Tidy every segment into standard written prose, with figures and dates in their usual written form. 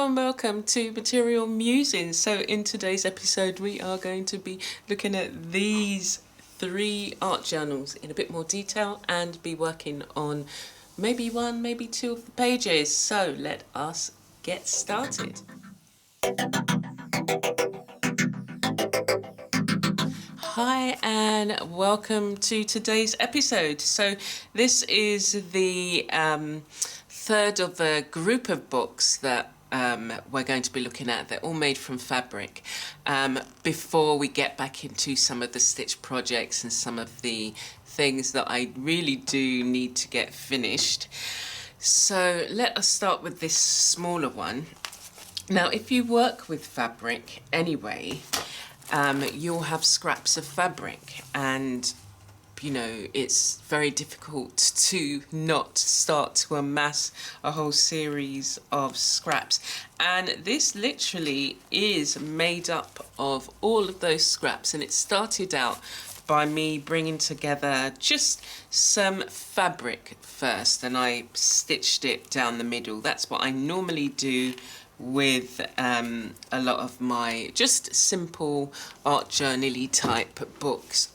Hello and welcome to Material Musings. So in today's episode we are going to be looking at these 3 art journals in a bit more detail and be working on maybe 1, maybe 2 of the pages. So let us get started. Hi and welcome to today's episode. So this is the third of a group of books that we're going to be looking at. They're all made from fabric. Before we get back into some of the stitch projects and some of the things that I really do need to get finished. So let us start with this smaller one. Now, if you work with fabric anyway, you'll have scraps of fabric, and you know it's very difficult to not start to amass a whole series of scraps, and this literally is made up of all of those scraps. And it started out by me bringing together just some fabric first, and I stitched it down the middle. That's what I normally do with a lot of my just simple art journal-y type books.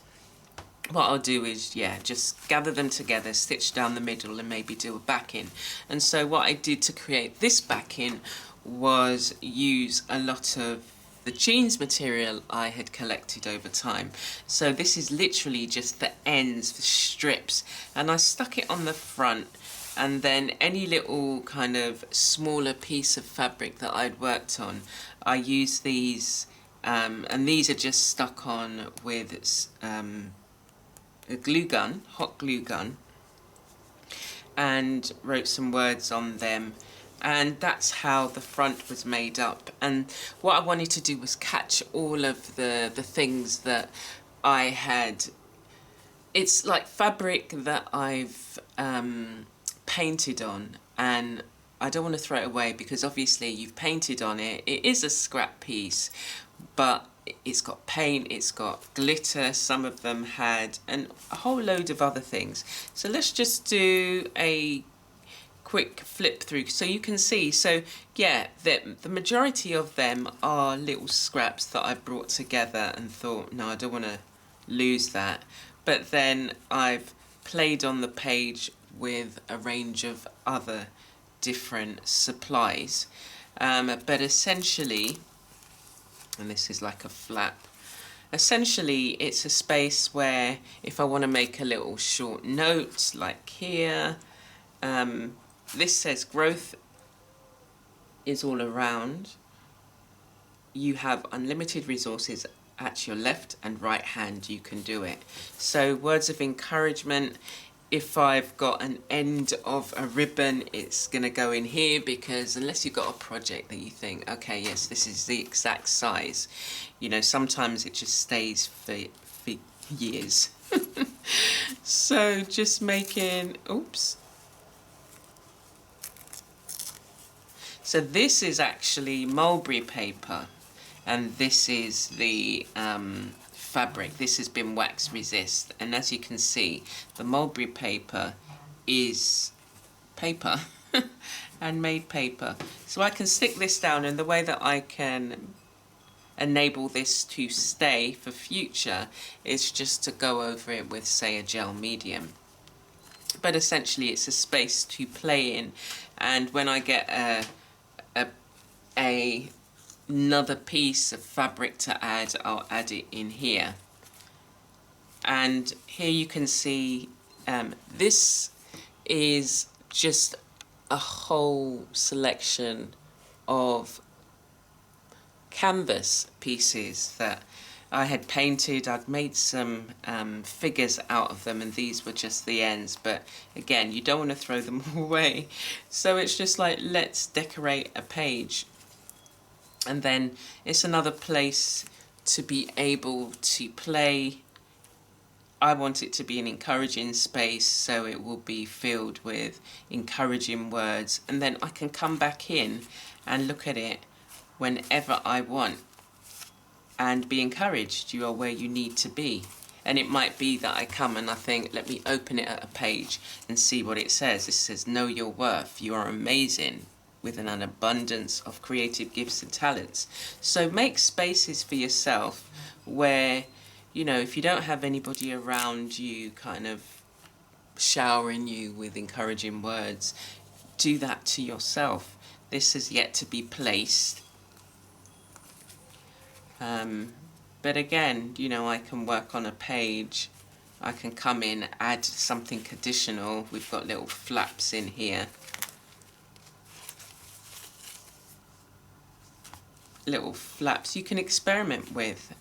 What I'll do is, just gather them together, stitch down the middle, and maybe do a backing. And so what I did to create this backing was use a lot of the jeans material I had collected over time. So this is literally just the ends, the strips, and I stuck it on the front. And then any little kind of smaller piece of fabric that I'd worked on, I use these, and these are just stuck on with a glue gun, hot glue gun, and wrote some words on them. And that's how the front was made up. And what I wanted to do was catch all of the things that I had. It's like fabric that I've painted on, and I don't want to throw it away because obviously you've painted on it. It is a scrap piece, but it's got paint, it's got glitter, some of them had, and a whole load of other things. So let's just do a quick flip through so you can see. So yeah, the majority of them are little scraps that I brought together and thought, no, I don't want to lose that. But then I've played on the page with a range of other different supplies, but essentially, and this is like a flap, essentially it's a space where if I want to make a little short note like here, this says growth is all around, you have unlimited resources at your left and right hand, you can do it. So words of encouragement. If I've got an end of a ribbon, it's going to go in here, because unless you've got a project that you think, okay, yes, this is the exact size, you know, sometimes it just stays for years. So just making, oops. So this is actually mulberry paper, and this is the fabric. This has been wax resist, and as you can see, the mulberry paper is paper and made paper. So I can stick this down, and the way that I can enable this to stay for future is just to go over it with, say, a gel medium. But essentially it's a space to play in, and when I get another piece of fabric to add, I'll add it in here. And here you can see this is just a whole selection of canvas pieces that I had painted. I'd made some figures out of them, and these were just the ends, but again, you don't want to throw them away. So it's just like, let's decorate a page. And then it's another place to be able to play. I want it to be an encouraging space, so it will be filled with encouraging words, and then I can come back in and look at it whenever I want and be encouraged. You are where you need to be. And it might be that I come and I think, let me open it at a page and see what it says. It says, know your worth, you are amazing, with an abundance of creative gifts and talents. So make spaces for yourself where, you know, if you don't have anybody around you kind of showering you with encouraging words, do that to yourself. This has yet to be placed. But again, you know, I can work on a page. I can come in, add something additional. We've got little flaps in here. Little flaps you can experiment with.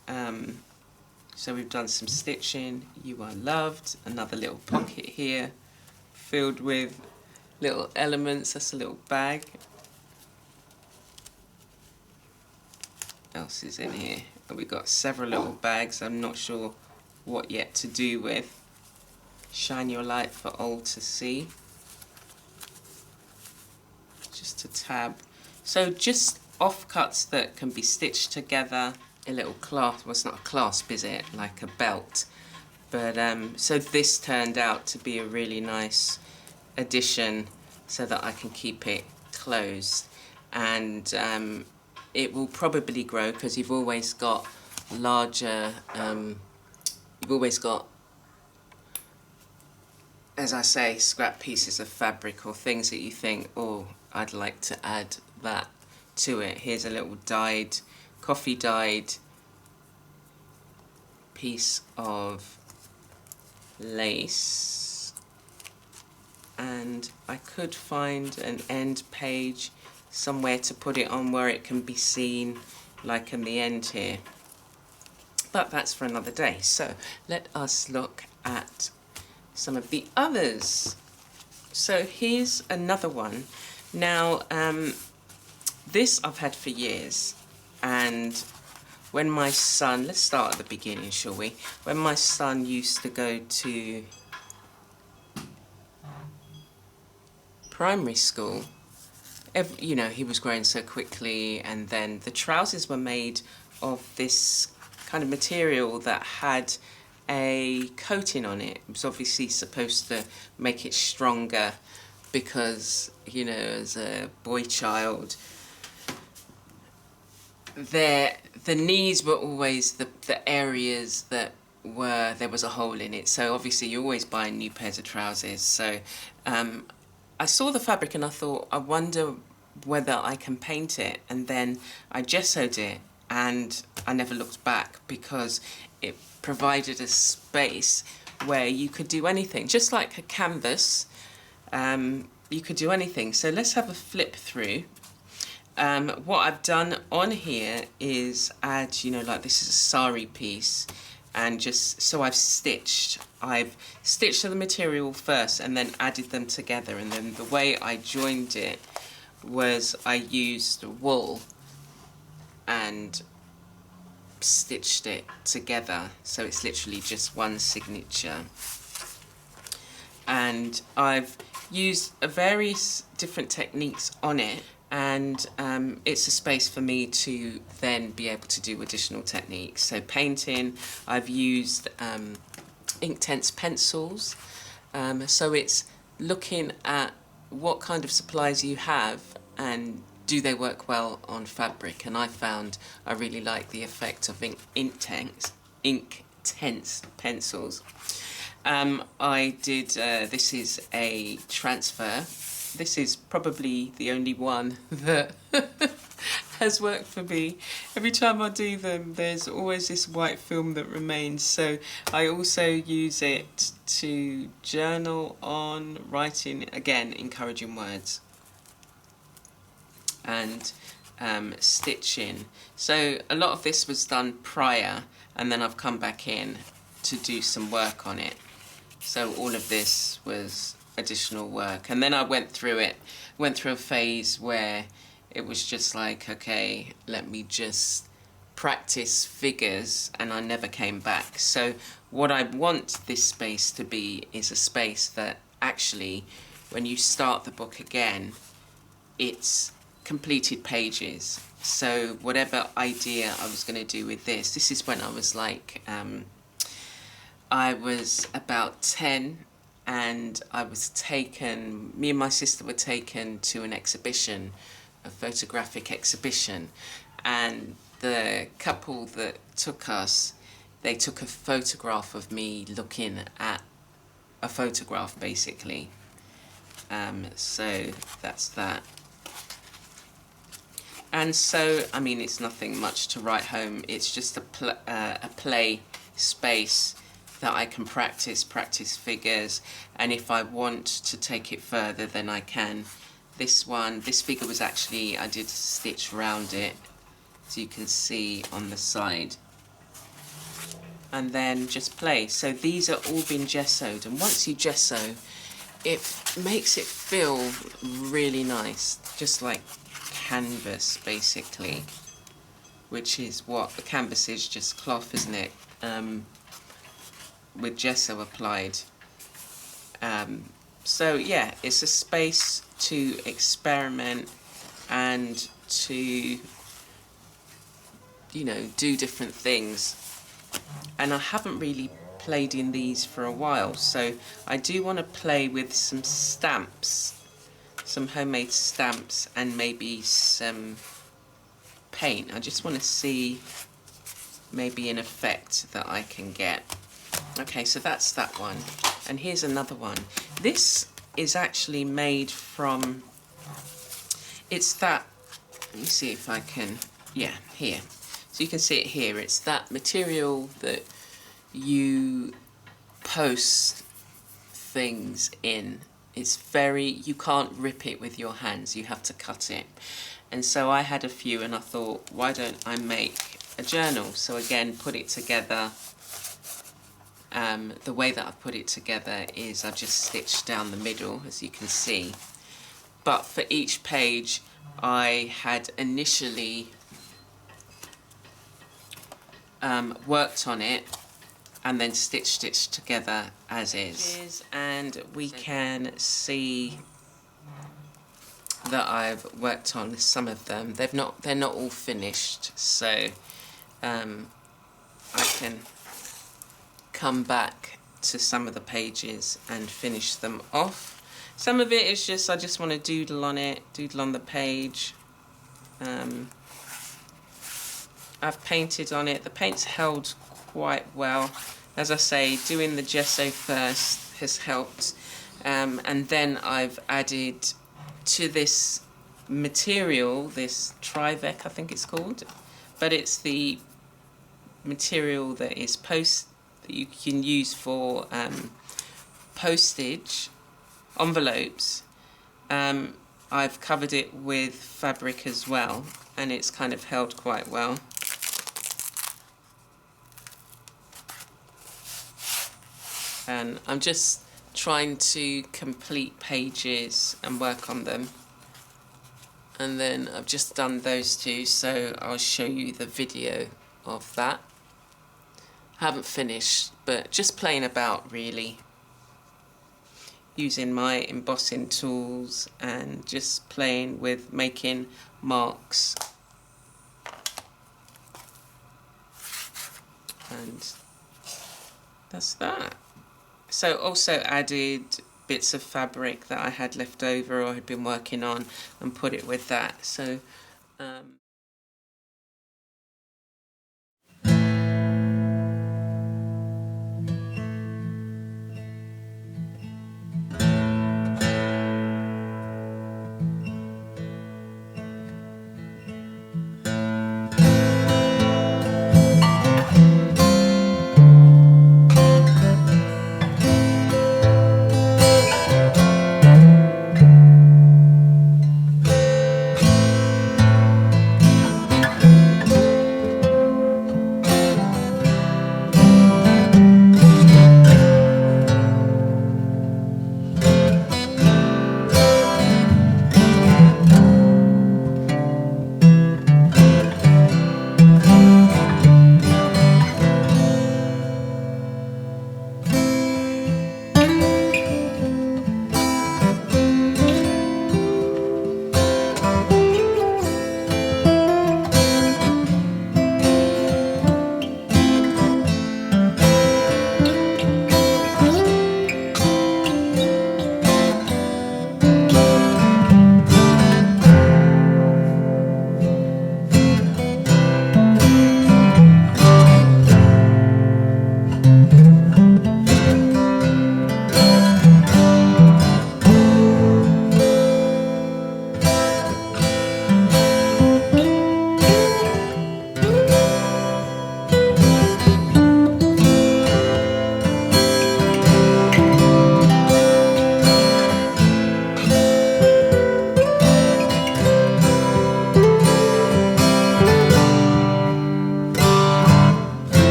So we've done some stitching. You are loved. Another little pocket here filled with little elements. That's a little bag. What else is in here? We've got several little bags. I'm not sure what yet to do with. Shine your light for all to see. Just a tab. So just offcuts that can be stitched together. A little clasp. Well, it's not a clasp, is it? Like a belt. But so this turned out to be a really nice addition, so that I can keep it closed. And it will probably grow because you've always got larger, you've always got, as I say, scrap pieces of fabric or things that you think, oh, I'd like to add that to it. Here's a little dyed, coffee dyed piece of lace, and I could find an end page somewhere to put it on where it can be seen, like in the end here, but that's for another day. So let us look at some of the others. So here's another one. Now this I've had for years, and when my son, let's start at the beginning, shall we? When my son used to go to primary school, you know, he was growing so quickly, and then the trousers were made of this kind of material that had a coating on it. It was obviously supposed to make it stronger because, you know, as a boy child, the knees were always the areas that were, there was a hole in it. So obviously you always buy new pairs of trousers. So I saw the fabric and I thought, I wonder whether I can paint it. And then I gessoed it, and I never looked back because it provided a space where you could do anything, just like a canvas. You could do anything. So let's have a flip through. What I've done on here is add, you know, like this is a sari piece, and just, so I've stitched the material first and then added them together, and then the way I joined it was I used wool and stitched it together, so it's literally just one signature. And I've used various different techniques on it, and it's a space for me to then be able to do additional techniques. So painting, I've used Inktense pencils, so it's looking at what kind of supplies you have and do they work well on fabric. And I found I really like the effect of Inktense pencils. I did, this is a transfer. This is probably the only one that has worked for me. Every time I do them, there's always this white film that remains. So I also use it to journal on, writing, again, encouraging words, and stitching. So a lot of this was done prior, and then I've come back in to do some work on it. So all of this was additional work, and then I went through a phase where it was just like, okay, let me just practice figures, and I never came back. So what I want this space to be is a space that actually, when you start the book again, it's completed pages. So whatever idea I was going to do with this is when I was like, I was about 10, and me and my sister were taken to an exhibition, a photographic exhibition, and the couple that took us, they took a photograph of me looking at a photograph, basically. So that's that. And so, I mean, it's nothing much to write home. It's just a play space that I can practice figures, and if I want to take it further, then I can. This figure was actually, I did stitch around it, as you can see on the side, and then just play. So these are all been gessoed, and once you gesso, it makes it feel really nice, just like canvas, basically, which is what the canvas is, just cloth, isn't it, with gesso applied. So yeah, it's a space to experiment and to, you know, do different things. And I haven't really played in these for a while, so I do want to play with some stamps, some homemade stamps, and maybe some paint. I just want to see maybe an effect that I can get. Okay, so that's that one, and here's another one. This is actually made from, it's that, let me see if I can, yeah, here. So you can see it here. It's that material that you post things in. It's very, you can't rip it with your hands, you have to cut it. And so I had a few, and I thought, why don't I make a journal? So again, put it together. The way that I've put it together is I've just stitched down the middle, as you can see. But for each page, I had initially worked on it and then stitched it together as is. And we can see that I've worked on some of them. They're not all finished, so I can come back to some of the pages and finish them off. Some of it is just, I just want to doodle on it, doodle on the page. I've painted on it. The paint's held quite well. As I say, doing the gesso first has helped. And then I've added to this material, this Tyvek, I think it's called, but it's the material that is that you can use for postage envelopes. I've covered it with fabric as well, and it's kind of held quite well. And I'm just trying to complete pages and work on them. And then I've just done those two, so I'll show you the video of that. I haven't finished, but just playing about really, using my embossing tools and just playing with making marks. And that's that. So also added bits of fabric that I had left over or had been working on and put it with that. So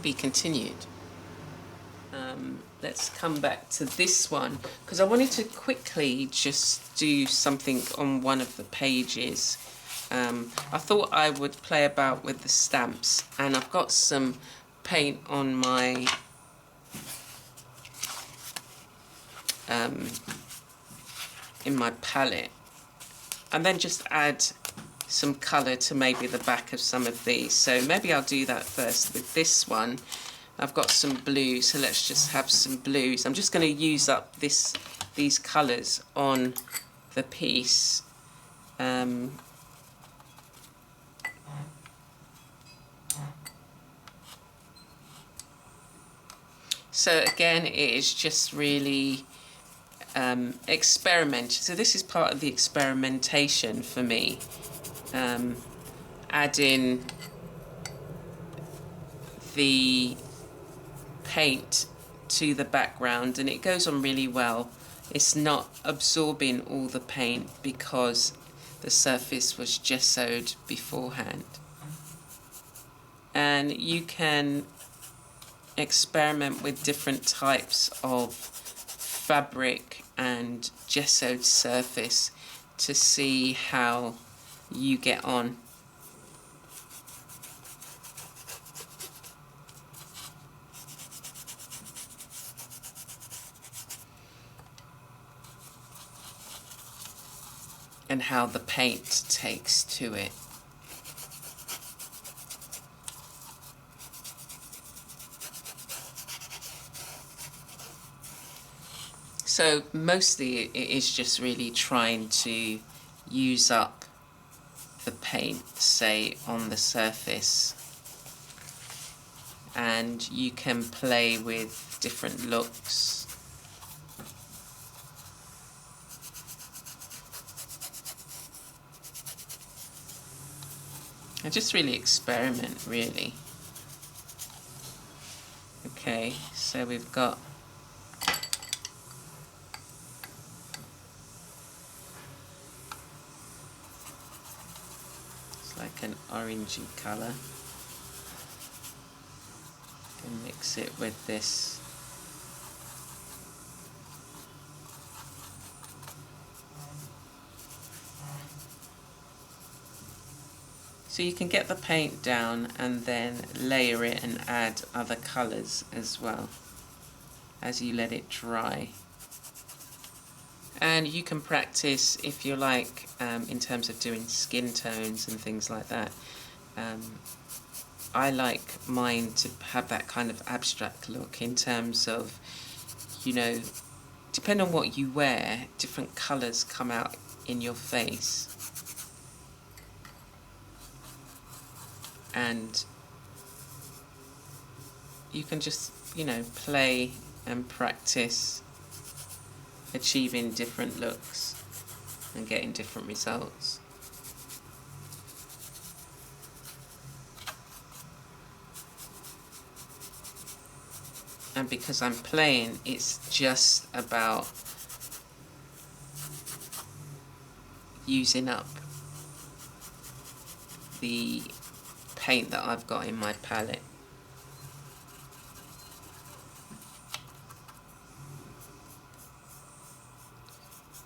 be continued. Let's come back to this one, because I wanted to quickly just do something on one of the pages. I thought I would play about with the stamps, and I've got some paint on my in my palette, and then just add some colour to maybe the back of some of these. So maybe I'll do that first with this one. I've got some blue, so let's just have some blues. I'm just going to use up these colours on the piece. So again, it is just really experiment. So this is part of the experimentation for me. Adding the paint to the background, and it goes on really well. It's not absorbing all the paint because the surface was gessoed beforehand. And you can experiment with different types of fabric and gessoed surface to see how you get on. And how the paint takes to it. So mostly it is just really trying to use up the paint, say, on the surface. And you can play with different looks. I just really experiment, really. Okay, so we've got it's like an orangey colour. And mix it with this. So you can get the paint down and then layer it and add other colours as well as you let it dry. And you can practice, if you like, in terms of doing skin tones and things like that. I like mine to have that kind of abstract look in terms of, you know, depending on what you wear, different colours come out in your face. And you can just, you know, play and practice achieving different looks and getting different results. And because I'm playing, it's just about using up the paint that I've got in my palette.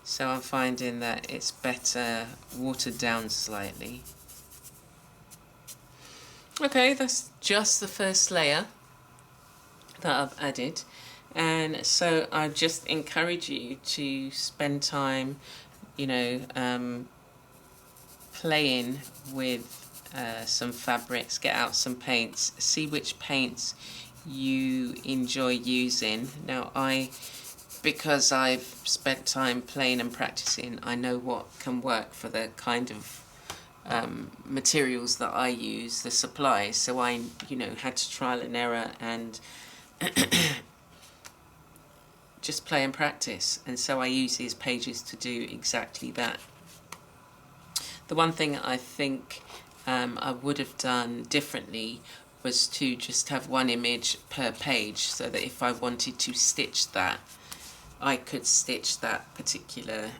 So I'm finding that it's better watered down slightly. Okay, that's just the first layer that I've added, and so I just encourage you to spend time, you know, playing with some fabrics, get out some paints, see which paints you enjoy using. Now because I've spent time playing and practicing, I know what can work for the kind of materials that I use, the supplies, so I, you know, had to trial and error and just play and practice, and so I use these pages to do exactly that. The one thing I think I would have done differently was to just have one image per page, so that if I wanted to stitch that, I could stitch that particular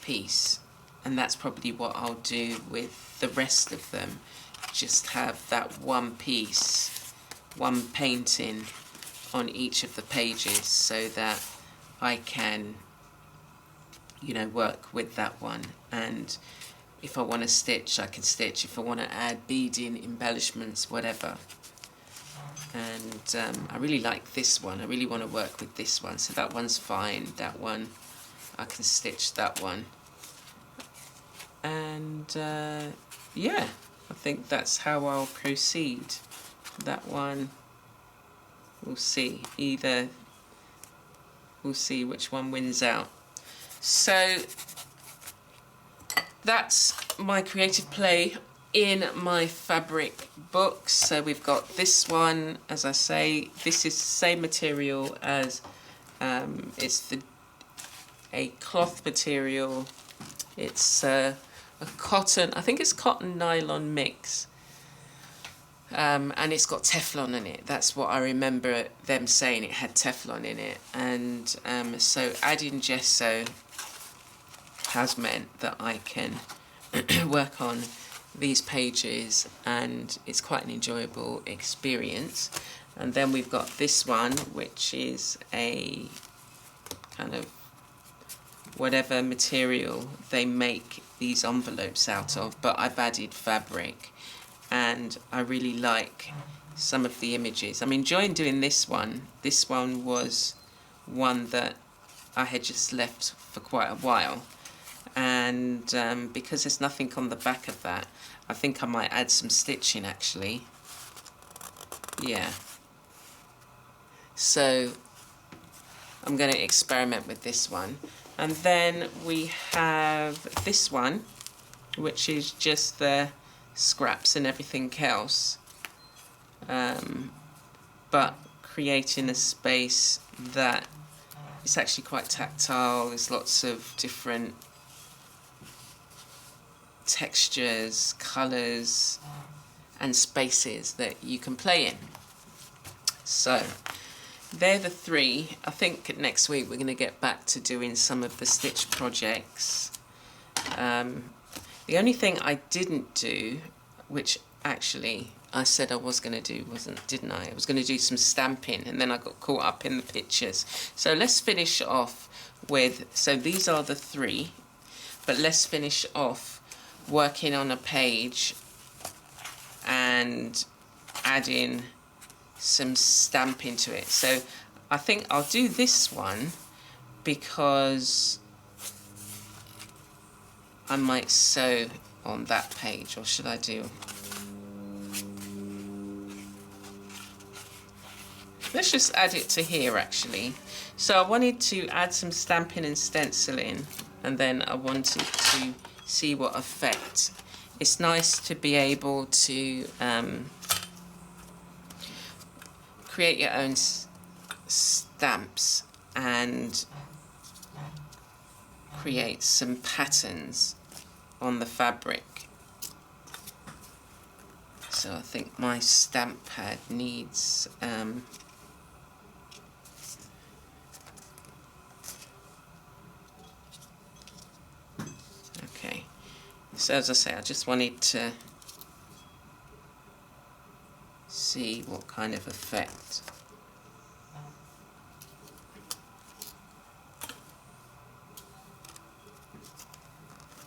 piece. And that's probably what I'll do with the rest of them. just have that one piece, one painting on each of the pages, so that I can, you know, work with that one. And if I want to stitch, I can stitch. If I want to add beading, embellishments, whatever. And I really like this one. I really want to work with this one. So that one's fine. That one, I can stitch that one. And yeah, I think that's how I'll proceed. That one, we'll see. Either, we'll see which one wins out. So that's my creative play in my fabric books. So we've got this one, as I say, this is the same material as, it's a cloth material. It's a cotton, I think it's cotton nylon mix. And it's got Teflon in it. That's what I remember them saying, it had Teflon in it. And so adding gesso has meant that I can work on these pages, and it's quite an enjoyable experience. And then we've got this one, which is a kind of whatever material they make these envelopes out of, but I've added fabric, and I really like some of the images. I'm enjoying doing this one. This one was one that I had just left for quite a while, and because there's nothing on the back of that, I think I might add some stitching actually. Yeah. So I'm going to experiment with this one. And then we have this one, which is just the scraps and everything else, but creating a space that is actually quite tactile. There's lots of different textures, colours and spaces that you can play in. So they're the three. I think next week we're going to get back to doing some of the stitch projects. The only thing I didn't do, which actually I said I was going to do, didn't I? I was going to do some stamping, and then I got caught up in the pictures. So let's finish off with, so these are the three, but let's finish off working on a page and adding some stamping to it. So I think I'll do this one because I might sew on that page, or should I do? Let's just add it to here actually. So I wanted to add some stamping and stenciling, and then I wanted to see what effect. It's nice to be able to create your own stamps and create some patterns on the fabric. So I think my stamp pad needs okay, so as I say, I just wanted to see what kind of effect.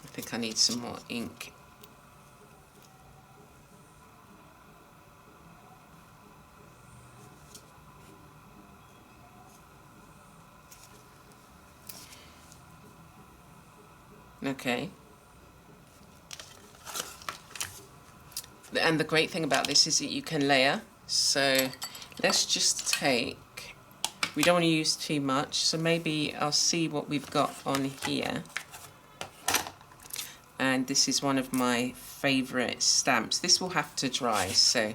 I think I need some more ink. Okay. And the great thing about this is that you can layer. So let's just take, we don't want to use too much, so maybe I'll see what we've got on here. And this is one of my favourite stamps. This will have to dry, so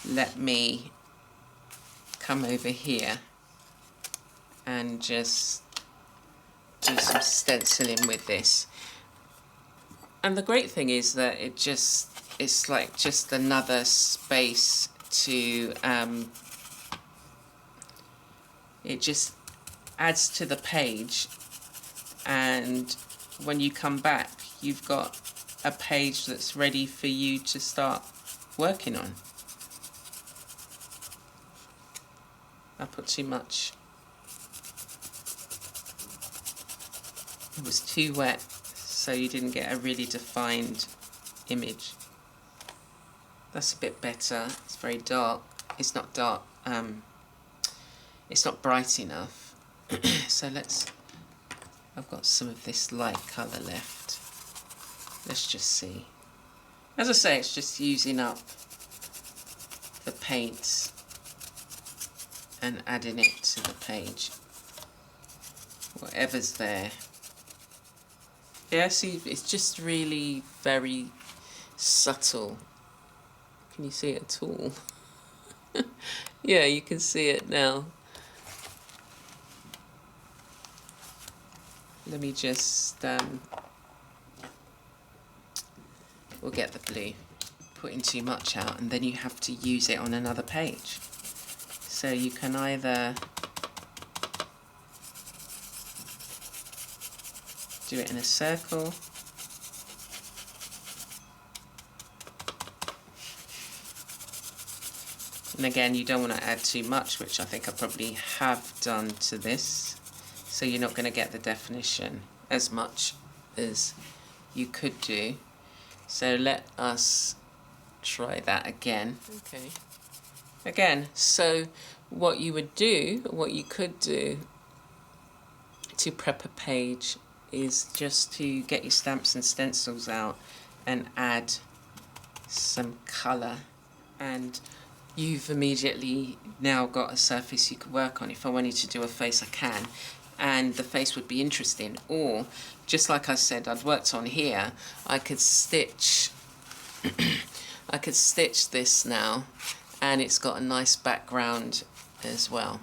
let me come over here and just do some stenciling with this. And the great thing is that it's like just another space to, it just adds to the page, and when you come back you've got a page that's ready for you to start working on. I put too much. It was too wet, so you didn't get a really defined image. That's a bit better. It's very dark. It's not dark. It's not bright enough. So I've got some of this light colour left. Let's just see. As I say, it's just using up the paints and adding it to the page. Whatever's there. Yeah, see, it's just really very subtle. Can you see it at all? Yeah, you can see it now. Let me just, we'll get the blue. Putting too much out, and then you have to use it on another page. So you can either do it in a circle, and again you don't want to add too much, which I think I probably have done to this, so you're not going to get the definition as much as you could do. So let us try that again. Okay. Again, so what you would do, what you could do to prep a page is just to get your stamps and stencils out and add some colour, and you've immediately now got a surface you could work on. If I wanted to do a face, I can, and the face would be interesting. Or, just like I said, I'd worked on here, I could stitch I could stitch this now, and it's got a nice background as well.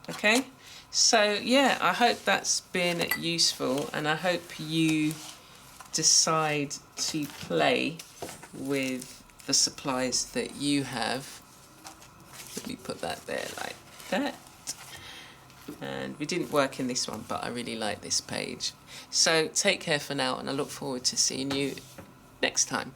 Okay, so yeah, I hope that's been useful, and I hope you decide to play with the supplies that you have. Let me put that there like that. And we didn't work in this one, but I really like this page. So take care for now, and I look forward to seeing you next time.